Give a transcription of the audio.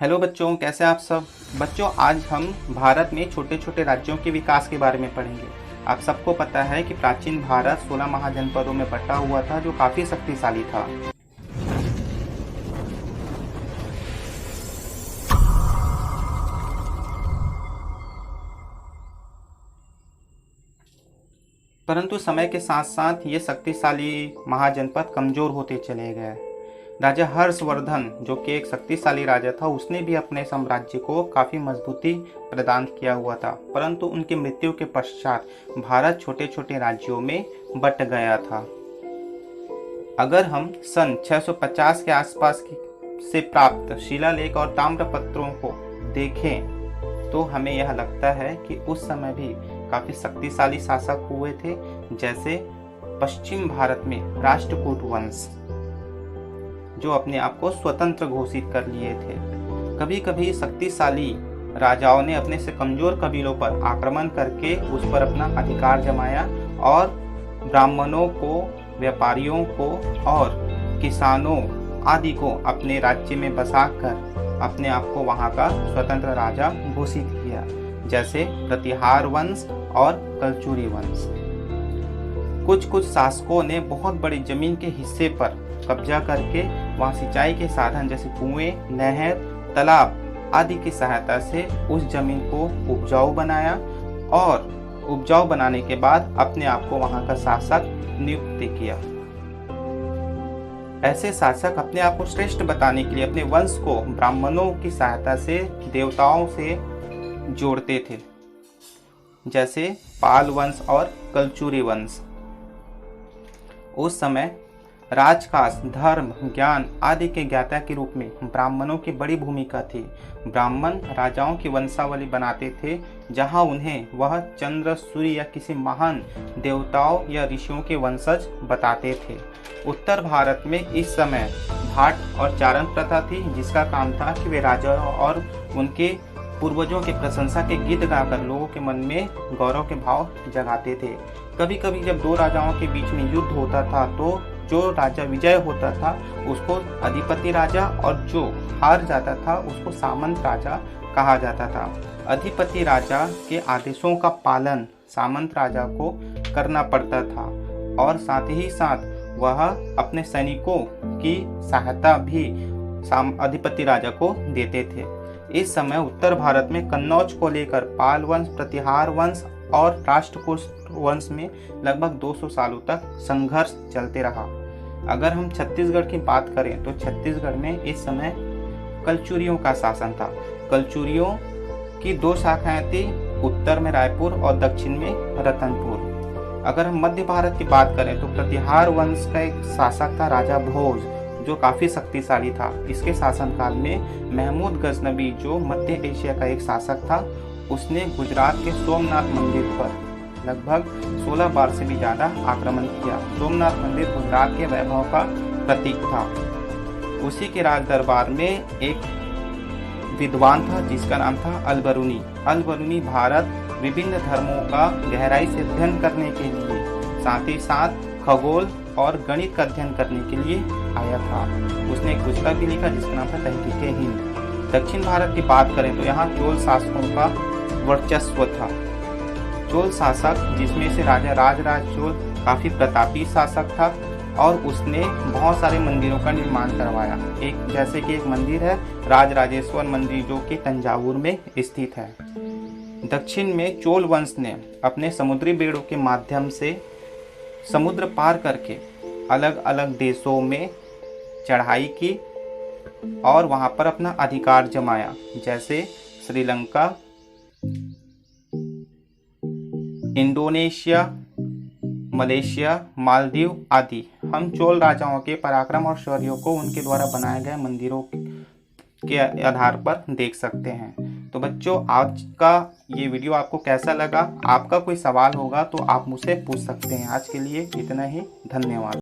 Hello बच्चों, कैसे आप सब। बच्चों, आज हम भारत में छोटे छोटे राज्यों के विकास के बारे में पढ़ेंगे। आप सबको पता है कि प्राचीन भारत 16 महाजनपदों में बटा हुआ था, जो काफ़ी शक्तिशाली था। परंतु समय के साथ साथ ये शक्तिशाली महाजनपद कमज़ोर होते चले गए। राजा हर्षवर्धन, जो कि एक शक्तिशाली राजा था, उसने भी अपने साम्राज्य को काफ़ी मजबूती प्रदान किया हुआ था, परंतु उनकी मृत्यु के पश्चात भारत छोटे छोटे राज्यों में बंट गया था। अगर हम सन 650 के आसपास से प्राप्त शिलालेख और ताम्रपत्रों को देखें तो हमें यह लगता है कि उस समय भी काफ़ी शक्तिशाली शासक हुए थे, जैसे पश्चिम भारत में राष्ट्रकूट वंश, जो अपने आप को स्वतंत्र घोषित कर लिए थे। कभी कभी शक्तिशाली राजाओं ने अपने से कमजोर कबीलों पर आक्रमण करके उस पर अपना अधिकार जमाया और ब्राह्मणों को, व्यापारियों को और किसानों आदि को अपने राज्य में बसाकर अपने आप को वहां का स्वतंत्र राजा घोषित किया, जैसे प्रतिहार वंश और कलचुरी वंश। कुछ शासकों ने बहुत बड़ी जमीन के हिस्से पर कब्जा करके वहां सिंचाई के साधन जैसे कुएं, नहर, तालाब आदि की सहायता से उस जमीन को उपजाऊ बनाया और उपजाऊ बनाने के बाद अपने आप को वहां का शासक नियुक्त किया। ऐसे शासक अपने आप को श्रेष्ठ बताने के लिए अपने वंश को ब्राह्मणों की सहायता से देवताओं से जोड़ते थे, जैसे पाल वंश और कलचुरी वंश। उस समय राजकाज, धर्म, ज्ञान आदि के ज्ञाता के रूप में ब्राह्मणों की बड़ी भूमिका थी। ब्राह्मण राजाओं की वंशावली बनाते थे, जहां उन्हें वह चंद्र, सूर्य या किसी महान देवताओं या ऋषियों के वंशज बताते थे। उत्तर भारत में इस समय भाट और चारण प्रथा थी, जिसका काम था कि वे राजाओं और उनके पूर्वजों के प्रशंसा के गीत गाकर लोगों के मन में गौरव के भाव जगाते थे। कभी कभी जब दो राजाओं के बीच में युद्ध होता था तो जो राजा विजय होता था उसको अधिपति राजा और जो हार जाता था उसको सामंत राजा कहा जाता था। अधिपति राजा के आदेशों का पालन सामंत राजा को करना पड़ता था और साथ ही साथ वह अपने सैनिकों की सहायता भी अधिपति राजा को देते थे। इस समय उत्तर भारत में कन्नौज को लेकर पाल वंश, प्रतिहार वंश और राष्ट्रकूट वंश में लगभग 200 सालों तक संघर्ष चलते रहा। अगर हम छत्तीसगढ़ की बात करें तो छत्तीसगढ़ में इस समय कलचुरियों का शासन था। कलचुरियों की दो शाखाएं थी, उत्तर में रायपुर और दक्षिण में रतनपुर। अगर हम मध्य भारत की बात करें तो प्रतिहार वंश का एक शासक था राजा भोज, जो काफ़ी शक्तिशाली था। इसके शासनकाल में महमूद गजनबी, जो मध्य एशिया का एक शासक था, उसने गुजरात के सोमनाथ मंदिर पर लगभग 16 बार से भी ज़्यादा आक्रमण किया। सोमनाथ मंदिर गुजरात के वैभव का प्रतीक था। उसी के राज दरबार में एक विद्वान था जिसका नाम था अलबरूनी। अलबरूनी भारत विभिन्न धर्मों का गहराई से अध्ययन करने के लिए, साथ ही साथ खगोल और गणित का अध्ययन करने के लिए आया था। उसने एक पुस्तक भी लिखा जिसका नाम था तहकीके हिंद। दक्षिण भारत की बात करें तो यहाँ चोल शासकों का वर्चस्व था। चोल शासक, जिसमें से राजा राजराज चोल काफ़ी प्रतापी शासक था और उसने बहुत सारे मंदिरों का निर्माण करवाया। एक जैसे कि एक मंदिर है राजराजेश्वर मंदिर, जो कि तंजावुर में स्थित है। दक्षिण में चोल वंश ने अपने समुद्री बेड़ों के माध्यम से समुद्र पार करके अलग अलग देशों में चढ़ाई की और वहां पर अपना अधिकार जमाया, जैसे श्रीलंका, इंडोनेशिया, मलेशिया, मालदीव आदि। हम चोल राजाओं के पराक्रम और शौर्यों को उनके द्वारा बनाए गए मंदिरों के आधार पर देख सकते हैं। तो बच्चों, आज का ये वीडियो आपको कैसा लगा? आपका कोई सवाल होगा तो आप मुझसे पूछ सकते हैं। आज के लिए इतना ही, धन्यवाद।